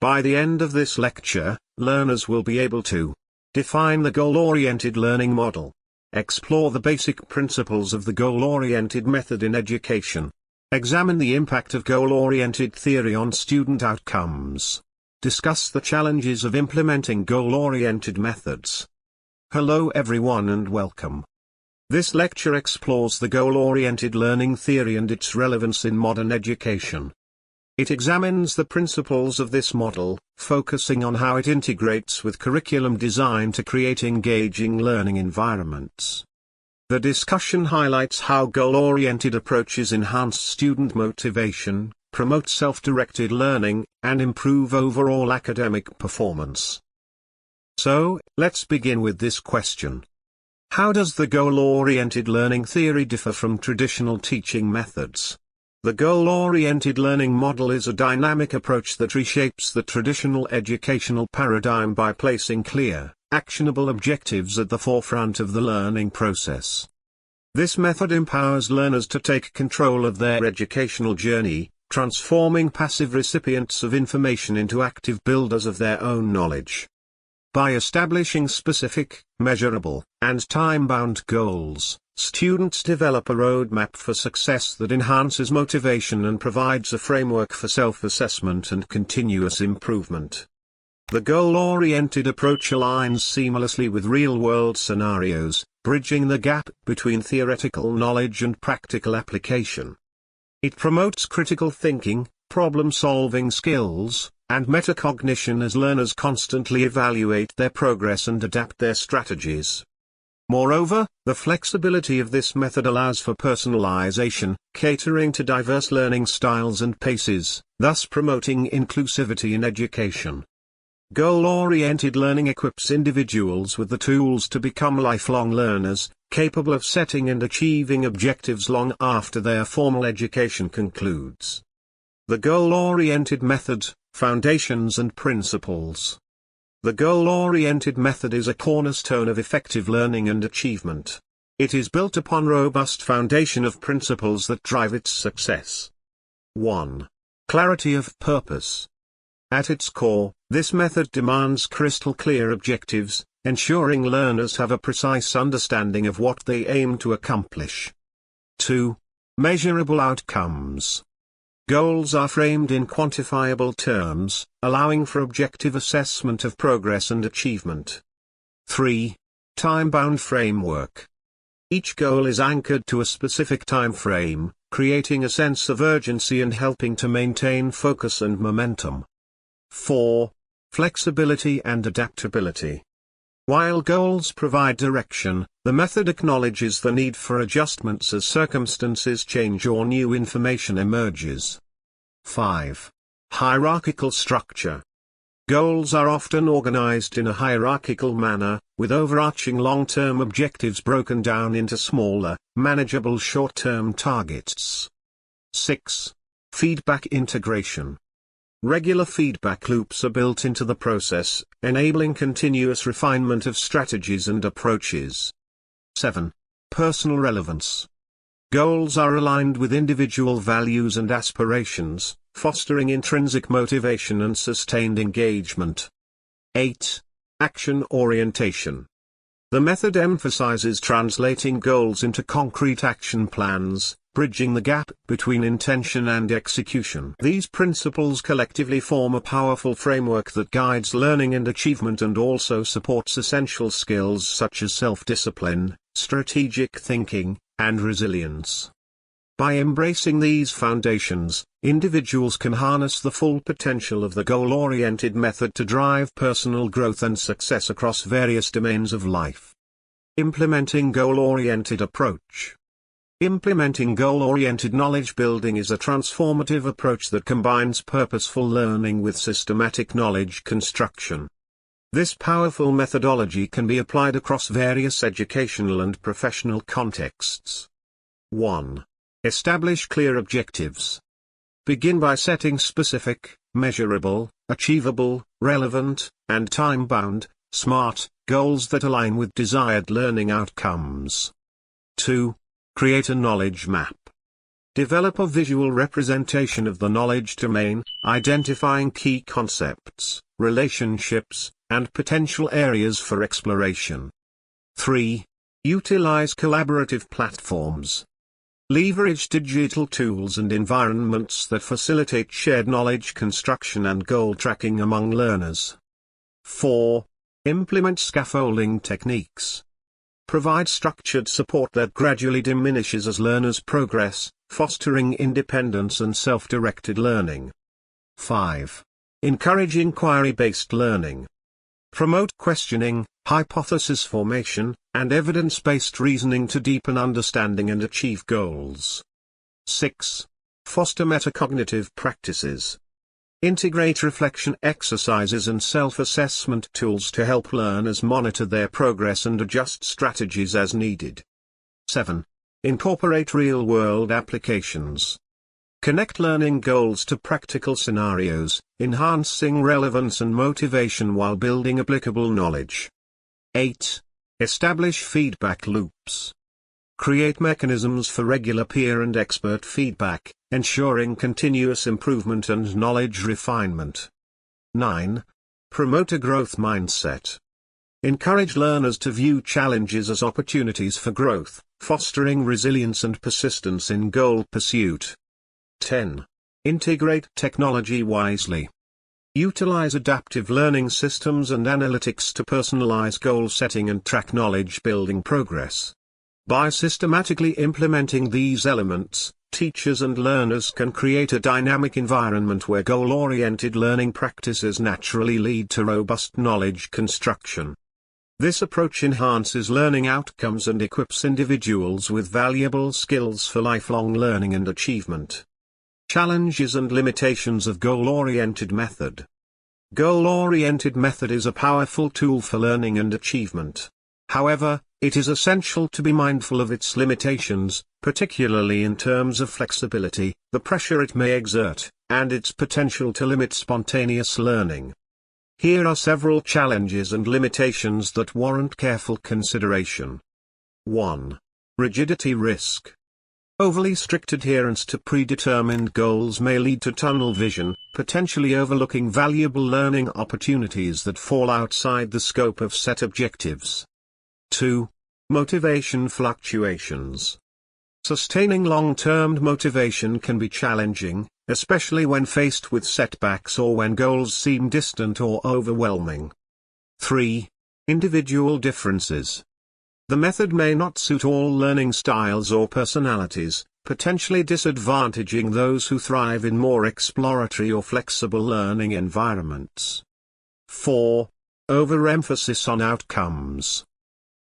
By the end of this lecture, learners will be able to define the goal-oriented learning model, explore the basic principles of the goal-oriented method in education, examine the impact of goal-oriented theory on student outcomes, discuss the challenges of implementing goal-oriented methods. Hello everyone and welcome. This lecture explores the goal-oriented learning theory and its relevance in modern education. It examines the principles of this model, focusing on how it integrates with curriculum design to create engaging learning environments. The discussion highlights how goal-oriented approaches enhance student motivation, promote self-directed learning, and improve overall academic performance. So, let's begin with this question. How does the goal-oriented learning theory differ from traditional teaching methods? The goal-oriented learning model is a dynamic approach that reshapes the traditional educational paradigm by placing clear, actionable objectives at the forefront of the learning process. This method empowers learners to take control of their educational journey, transforming passive recipients of information into active builders of their own knowledge. By establishing specific, measurable, and time-bound goals, students develop a roadmap for success that enhances motivation and provides a framework for self-assessment and continuous improvement. The goal-oriented approach aligns seamlessly with real-world scenarios, bridging the gap between theoretical knowledge and practical application. It promotes critical thinking, problem-solving skills, and metacognition as learners constantly evaluate their progress and adapt their strategies. Moreover, the flexibility of this method allows for personalization, catering to diverse learning styles and paces, thus promoting inclusivity in education. Goal-oriented learning equips individuals with the tools to become lifelong learners, capable of setting and achieving objectives long after their formal education concludes. The goal-oriented method, foundations and principles. The goal-oriented method is a cornerstone of effective learning and achievement. It is built upon robust foundation of principles that drive its success. 1. Clarity of purpose. At its core, this method demands crystal clear objectives, ensuring learners have a precise understanding of what they aim to accomplish. 2. Measurable outcomes. Goals are framed in quantifiable terms, allowing for objective assessment of progress and achievement. 3. Time-bound framework. Each goal is anchored to a specific time frame, creating a sense of urgency and helping to maintain focus and momentum. 4. Flexibility and adaptability. While goals provide direction, the method acknowledges the need for adjustments as circumstances change or new information emerges. 5. Hierarchical structure. Goals are often organized in a hierarchical manner, with overarching long-term objectives broken down into smaller, manageable short-term targets. 6. Feedback integration. Regular feedback loops are built into the process, enabling continuous refinement of strategies and approaches. 7. Personal relevance. Goals are aligned with individual values and aspirations, fostering intrinsic motivation and sustained engagement. 8. Action orientation. The method emphasizes translating goals into concrete action plans, bridging the gap between intention and execution. These principles collectively form a powerful framework that guides learning and achievement and also supports essential skills such as self-discipline, strategic thinking, and resilience. By embracing these foundations, individuals can harness the full potential of the goal-oriented method to drive personal growth and success across various domains of life. Implementing goal-oriented approach. Implementing goal-oriented knowledge building is a transformative approach that combines purposeful learning with systematic knowledge construction. This powerful methodology can be applied across various educational and professional contexts. 1. Establish clear objectives. Begin by setting specific, measurable, achievable, relevant, and time-bound, SMART, goals that align with desired learning outcomes. 2. Create a knowledge map. Develop a visual representation of the knowledge domain, identifying key concepts, relationships, and potential areas for exploration. 3. Utilize collaborative platforms. Leverage digital tools and environments that facilitate shared knowledge construction and goal tracking among learners. 4. Implement scaffolding techniques. Provide structured support that gradually diminishes as learners progress, fostering independence and self-directed learning. 5. Encourage inquiry-based learning. Promote questioning, hypothesis formation, and evidence-based reasoning to deepen understanding and achieve goals. 6. Foster metacognitive practices. Integrate reflection exercises and self-assessment tools to help learners monitor their progress and adjust strategies as needed. 7. Incorporate real-world applications. Connect learning goals to practical scenarios, enhancing relevance and motivation while building applicable knowledge. 8. Establish feedback loops. Create mechanisms for regular peer and expert feedback, ensuring continuous improvement and knowledge refinement. 9. Promote a growth mindset. Encourage learners to view challenges as opportunities for growth, fostering resilience and persistence in goal pursuit. 10. Integrate technology wisely. Utilize adaptive learning systems and analytics to personalize goal setting and track knowledge building progress. By systematically implementing these elements, teachers and learners can create a dynamic environment where goal-oriented learning practices naturally lead to robust knowledge construction. This approach enhances learning outcomes and equips individuals with valuable skills for lifelong learning and achievement. Challenges and limitations of goal-oriented method. Goal-oriented method is a powerful tool for learning and achievement. However, it is essential to be mindful of its limitations, particularly in terms of flexibility, the pressure it may exert, and its potential to limit spontaneous learning. Here are several challenges and limitations that warrant careful consideration. 1. Rigidity risk. Overly strict adherence to predetermined goals may lead to tunnel vision, potentially overlooking valuable learning opportunities that fall outside the scope of set objectives. 2. Motivation fluctuations. Sustaining long-term motivation can be challenging, especially when faced with setbacks or when goals seem distant or overwhelming. 3. Individual differences. The method may not suit all learning styles or personalities, potentially disadvantaging those who thrive in more exploratory or flexible learning environments. 4. Overemphasis on outcomes.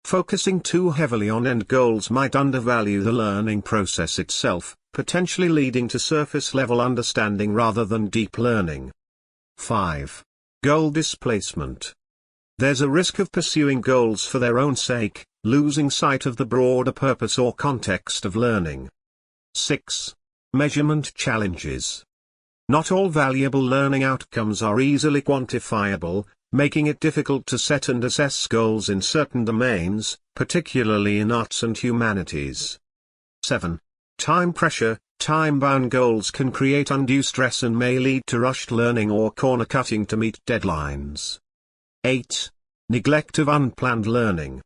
Focusing too heavily on end goals might undervalue the learning process itself, potentially leading to surface-level understanding rather than deep learning. 5. Goal displacement. There's a risk of pursuing goals for their own sake, losing sight of the broader purpose or context of learning. 6. Measurement challenges. Not all valuable learning outcomes are easily quantifiable, making it difficult to set and assess goals in certain domains, particularly in arts and humanities. 7. Time pressure. Time-bound goals can create undue stress and may lead to rushed learning or corner-cutting to meet deadlines. 8. Neglect of unplanned learning.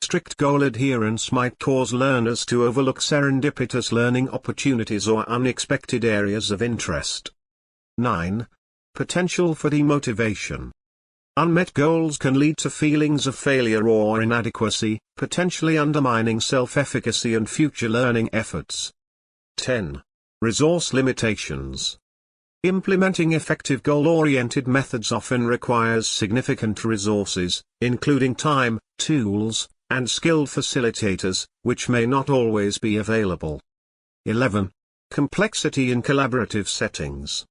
Strict goal adherence might cause learners to overlook serendipitous learning opportunities or unexpected areas of interest. 9. Potential for demotivation. Unmet goals can lead to feelings of failure or inadequacy, potentially undermining self-efficacy and future learning efforts. 10. Resource limitations. Implementing effective goal-oriented methods often requires significant resources, including time, tools, and skilled facilitators, which may not always be available. 11. Complexity in collaborative settings.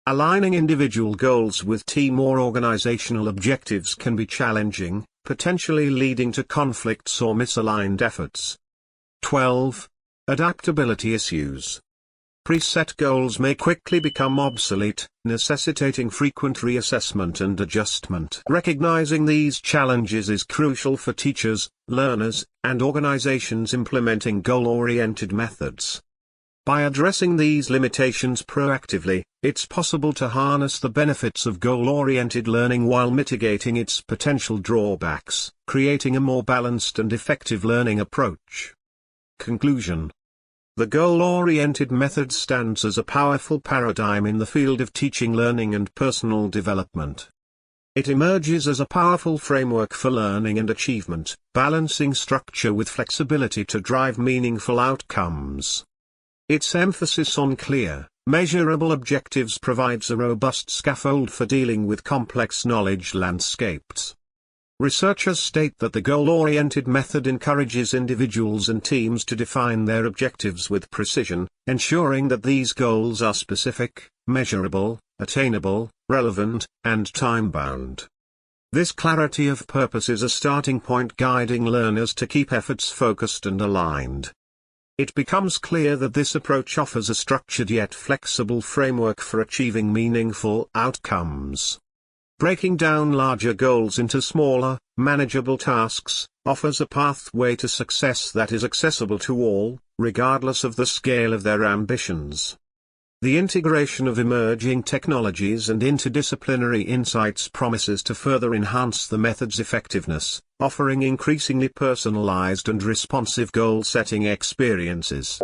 Aligning individual goals with team or organizational objectives can be challenging, potentially leading to conflicts or misaligned efforts. 12. Adaptability issues. Preset goals may quickly become obsolete, necessitating frequent reassessment and adjustment. Recognizing these challenges is crucial for teachers, learners, and organizations implementing goal-oriented methods. By addressing these limitations proactively, it's possible to harness the benefits of goal-oriented learning while mitigating its potential drawbacks, creating a more balanced and effective learning approach. Conclusion. The goal-oriented method stands as a powerful paradigm in the field of teaching, learning and personal development. It emerges as a powerful framework for learning and achievement, balancing structure with flexibility to drive meaningful outcomes. Its emphasis on clear, measurable objectives provides a robust scaffold for dealing with complex knowledge landscapes. Researchers state that the goal-oriented method encourages individuals and teams to define their objectives with precision, ensuring that these goals are specific, measurable, attainable, relevant, and time-bound. This clarity of purpose is a starting point guiding learners to keep efforts focused and aligned. It becomes clear that this approach offers a structured yet flexible framework for achieving meaningful outcomes. Breaking down larger goals into smaller, manageable tasks, offers a pathway to success that is accessible to all, regardless of the scale of their ambitions. The integration of emerging technologies and interdisciplinary insights promises to further enhance the method's effectiveness, offering increasingly personalized and responsive goal-setting experiences.